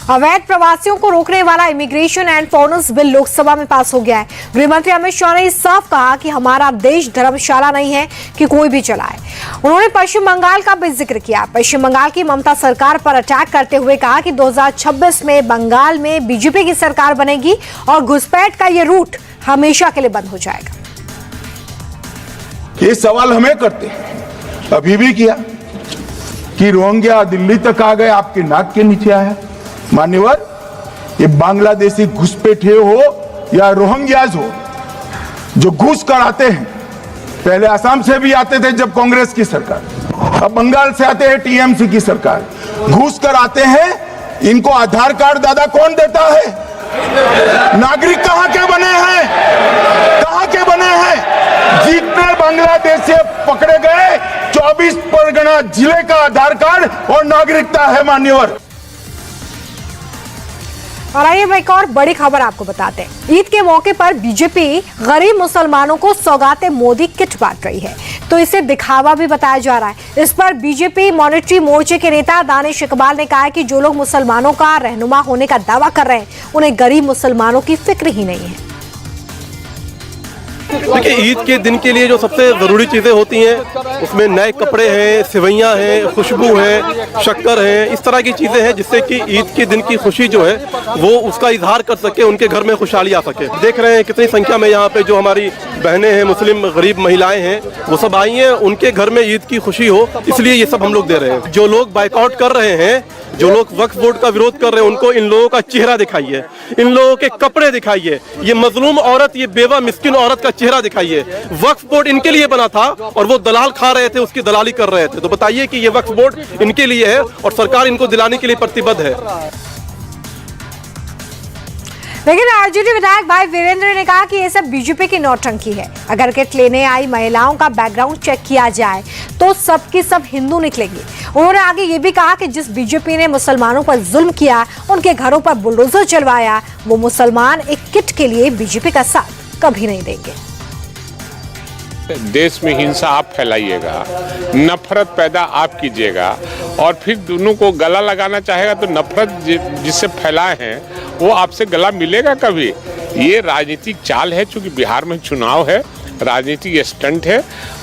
अवैध प्रवासियों को रोकने वाला immigration and foreigners bill Lok Sabha में पास हो गया है। गृह मंत्री अमित शाह ने साफ कहा कि हमारा देश धर्मशाला नहीं है कि कोई भी चलाए। उन्होंने पश्चिम बंगाल का भी जिक्र किया। पश्चिम बंगाल की ममता सरकार पर अटैक करते हुए कहा कि 2026 में बंगाल में बीजेपी की सरकार बनेगी और घुसपैठ का ये रूट हमेशा के लिए बंद हो जाएगा। ये सवाल हमें करते हैं, अभी भी किया कि रोहिंग्या दिल्ली तक आ गए, आपके नाक के नीचे आया। मान्यवर, ये बांग्लादेशी घुसपैठिए हो या रोहिंग्याज हो जो घुस कर आते हैं, पहले असम से भी आते थे जब कांग्रेस की सरकार, अब बंगाल से आते हैं टीएमसी की सरकार, घुस कर आते हैं। इनको आधार कार्ड दादा कौन देता है? नागरिक कहां के बने हैं? कहां के बने हैं? जितने बांग्लादेश से पकड़े गए 24 परगना जिले का आधार कार्ड और नागरिकता है मान्यवर। और आइए एक और बड़ी खबर आपको बताते हैं। ईद के मौके पर बीजेपी गरीब मुसलमानों को सौगातें मोदी किट बांट रही है, तो इसे दिखावा भी बताया जा रहा है। इस पर बीजेपी मॉनेटरी मोर्चे के नेता दानिश इकबाल ने कहा है कि जो लोग मुसलमानों का रहनुमा होने का दावा कर रहे हैं, उन्हें गरीब मुसलमानों की फिक्र ही नहीं है। देखिए, ईद के दिन के लिए जो सबसे ज़रूरी चीज़ें होती हैं उसमें नए कपड़े हैं, सेवइयाँ हैं, खुशबू है, शक्कर है, इस तरह की चीज़ें हैं जिससे कि ईद के दिन की खुशी जो है वो उसका इजहार कर सके, उनके घर में खुशहाली आ सके। देख रहे हैं कितनी संख्या में यहाँ पे जो हमारी बहनें हैं, मुस्लिम गरीब महिलाएं हैं, वो सब आई हैं, उनके घर में ईद की खुशी हो, इसलिए ये सब हम लोग दे रहे हैं। जो लोग बाइकआउट कर रहे हैं, जो लोग वक्फ बोर्ड का विरोध कर रहे हैं, उनको इन लोगों का चेहरा दिखाइए, इन लोगों के कपड़े दिखाइए, ये मजलूम औरत, ये बेवा मिस्किन औरत का चेहरा दिखाइए। वक्फ बोर्ड इनके लिए बना था और वो दलाल खा रहे थे, उसकी दलाली कर रहे थे। तो बताइए कि ये वक्फ बोर्ड इनके लिए है और सरकार इनको दिलाने के लिए प्रतिबद्ध है। लेकिन आरजेडी विधायक भाई वीरेंद्र ने कहा कि ये सब बीजेपी की नौटंकी है। अगर किट लेने आई महिलाओं का बैकग्राउंड चेक किया जाए तो सबकी सब हिंदू निकलेंगे। उन्होंने आगे ये भी कहा कि जिस बीजेपी ने मुसलमानों पर जुल्म किया, उनके घरों पर बुलडोजर चलवाया, वो मुसलमान एक किट के लिए बीजेपी का साथ कभी नहीं देंगे। देश में हिंसा आप फैलाइएगा, नफरत पैदा आप कीजिएगा और फिर दोनों को गला लगाना चाहेगा तो नफरत जिससे फैलाए हैं वो आपसे गला मिलेगा कभी? ये राजनीतिक चाल है, चूंकि बिहार में चुनाव है, राजनीतिक स्टंट है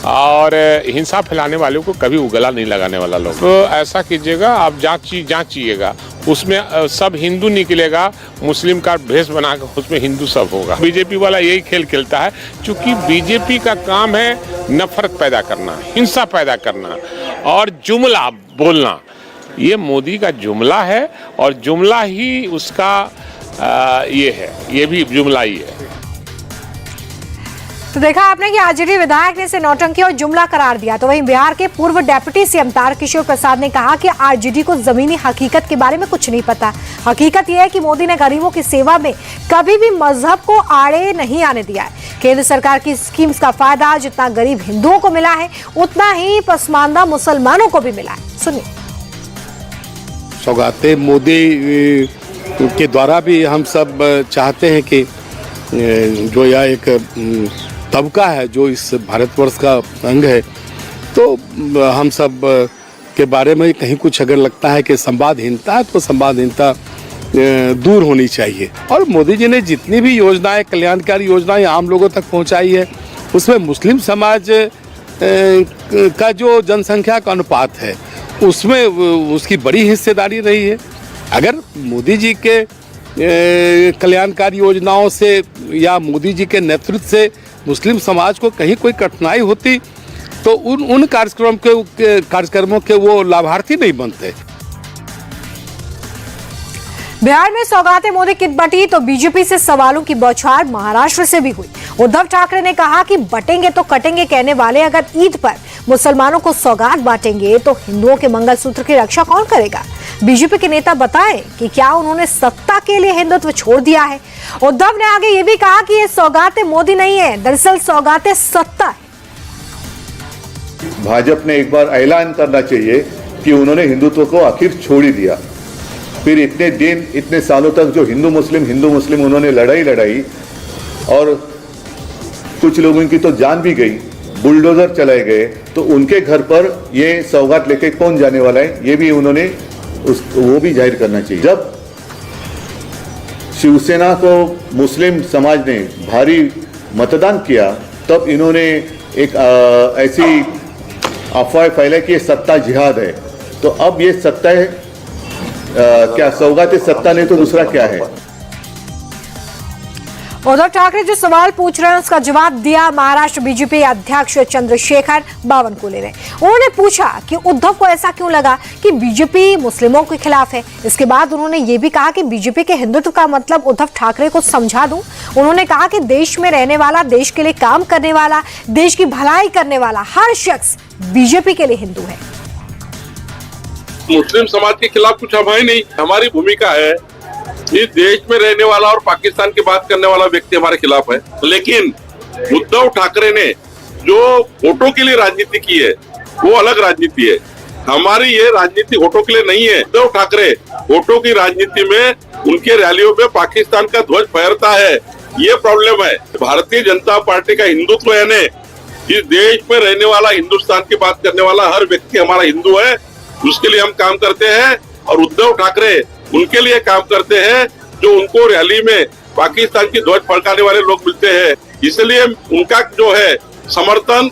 और हिंसा फैलाने वालों को कभी उगला नहीं लगाने वाला लोग। तो ऐसा कीजिएगा, आप जांचिएगा, उसमें सब हिंदू निकलेगा, मुस्लिम का भेष बनाकर उसमें हिंदू सब होगा। बीजेपी वाला यही खेल खेलता है, क्योंकि बीजेपी का काम है नफरत पैदा करना, हिंसा पैदा करना और जुमला बोलना। ये मोदी का जुमला है और जुमला ही उसका ये है, ये भी जुमला ही है। तो देखा आपने कि आरजेडी विधायक ने इसे नौटंकी और जुमला करार दिया। तो वहीं बिहार के पूर्व डेप्यूटी सीएम तारकिशोर प्रसाद ने कहा कि आरजेडी को जमीनी हकीकत के बारे में कुछ नहीं पता। हकीकत यह है कि मोदी ने गरीबों की सेवा में कभी भी मजहब को आड़े नहीं आने दिया है। केंद्र सरकार की स्कीम्स का फायदा जितना गरीब हिंदुओं को मिला है, उतना ही पसमानदा मुसलमानों को भी मिला है। सुनिए। सौगातें मोदी के द्वारा भी हम सब चाहते हैं कि जो यह एक तबका है जो इस भारतवर्ष का अंग है, तो हम सब के बारे में कहीं कुछ अगर लगता है कि संवादहीनता है तो संवादहीनता दूर होनी चाहिए। और मोदी जी ने जितनी भी योजनाएं, कल्याणकारी योजनाएं आम लोगों तक पहुंचाई है, उसमें मुस्लिम समाज का जो जनसंख्या का अनुपात है उसमें उसकी बड़ी हिस्सेदारी रही है। अगर मोदी जी के कल्याणकारी योजनाओं से या मोदी जी के नेतृत्व से मुस्लिम समाज को कहीं कोई कठिनाई होती तो उन कार्यक्रमों के वो लाभार्थी नहीं बनते। बिहार में सौगातें मोदी किट बटी तो बीजेपी से सवालों की बौछार महाराष्ट्र से भी हुई। उद्धव ठाकरे ने कहा कि बटेंगे तो कटेंगे कहने वाले अगर ईद पर मुसलमानों को सौगात बांटेंगे तो हिंदुओं के मंगलसूत्र की रक्षा कौन करेगा? बीजेपी के नेता बताएं कि क्या उन्होंने सत्ता के लिए हिंदुत्व छोड़ दिया है। उद्धव ने आगे ये भी कहा कि ये सौगातें मोदी नहीं है, दरअसल सौगातें सत्ता है। भाजपा ने एक बार ऐलान करना चाहिए कि उन्होंने हिंदुत्व को आखिर छोड़ ही दिया। फिर इतने दिन, इतने सालों तक जो हिंदू मुस्लिम उन्होंने लड़ाई और कुछ लोगों की तो जान भी गई, बुलडोजर चलाए गए, तो उनके घर पर ये सौगात लेके कौन जाने वाला है, ये भी उन्होंने वो भी जाहिर करना चाहिए। जब शिवसेना को मुस्लिम समाज ने भारी मतदान किया, तब इन्होंने एक ऐसी अफवाह फैलाई कि ये सत्ता जिहाद है। तो अब ये सत्ता है क्या, सौगात सत्ता नहीं तो दूसरा क्या है? उद्धव ठाकरे जो सवाल पूछ रहे हैं उसका जवाब दिया महाराष्ट्र बीजेपी अध्यक्ष चंद्रशेखर बावनकुले ने। उन्होंने पूछा कि उद्धव को ऐसा क्यों लगा कि बीजेपी मुस्लिमों के खिलाफ है। इसके बाद उन्होंने ये भी कहा कि बीजेपी के हिंदुत्व का मतलब उद्धव ठाकरे को समझा दूं। उन्होंने कहा कि देश में रहने वाला, देश के लिए काम करने वाला, देश की भलाई करने वाला हर शख्स बीजेपी के लिए हिंदू है। मुस्लिम समाज के खिलाफ कुछ हम है नहीं। हमारी भूमिका है इस देश में रहने वाला और पाकिस्तान की बात करने वाला व्यक्ति हमारे खिलाफ है। लेकिन उद्धव ठाकरे ने जो वोटों के लिए राजनीति की है वो अलग राजनीति है। हमारी ये राजनीति वोटों के लिए नहीं है। उद्धव ठाकरे वोटों की राजनीति में उनके रैलियों में पाकिस्तान का ध्वज फहरता है, ये प्रॉब्लम है। भारतीय जनता पार्टी का हिंदुत्व यानी इस देश में रहने वाला, हिंदुस्तान की बात करने वाला हर व्यक्ति हमारा हिंदू है, उसके लिए हम काम करते हैं। और उद्धव ठाकरे उनके लिए काम करते हैं जो उनको रैली में पाकिस्तान की ध्वज फड़काने वाले लोग मिलते हैं। इसलिए उनका जो है समर्थन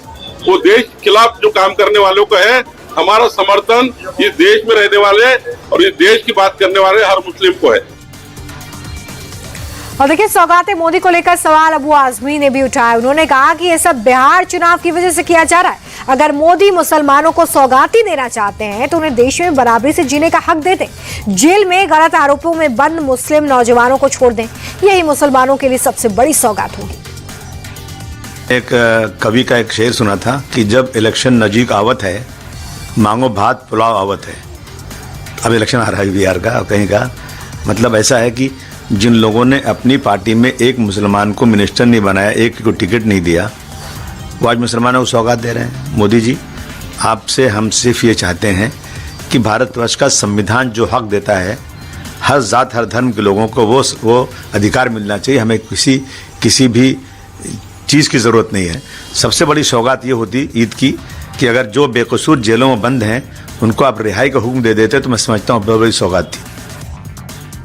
वो देश के खिलाफ जो काम करने वालों को है। हमारा समर्थन इस देश में रहने वाले और इस देश की बात करने वाले हर मुस्लिम को है। और देखिए, सौगाते मोदी को लेकर सवाल अबू आजमी ने भी उठाया। उन्होंने कहा कि ये सब बिहार चुनाव की वजह से किया जा रहा है। अगर मोदी मुसलमानों को सौगाती देना चाहते हैं तो उन्हें देश में बराबरी से जीने का हक दे दें। जेल में गलत आरोपों में बंद मुस्लिम नौजवानों को छोड़ दें। यही मुसलमानों के लिए सबसे बड़ी सौगात होगी। एक कवि का एक शेर सुना था कि जब इलेक्शन नजीक आवत है, मांगो भात पुलाव आवत है। अब इलेक्शन आ रहा है बिहार का, कहीं का मतलब ऐसा है कि जिन लोगों ने अपनी पार्टी में एक मुसलमान को मिनिस्टर नहीं बनाया, एक को टिकट नहीं दिया, वो आज मुसलमानों को सौगात दे रहे हैं। मोदी जी, आपसे हम सिर्फ ये चाहते हैं कि भारतवर्ष का संविधान जो हक देता है हर जात हर धर्म के लोगों को वो अधिकार मिलना चाहिए। हमें किसी भी चीज़ की ज़रूरत नहीं है। सबसे बड़ी सौगात ये होती ईद की कि अगर जो बेकसूर जेलों में बंद हैं उनको आप रिहाई का हुक्म दे देते तो मैं समझता हूँ बहुत बड़ी सौगात थी।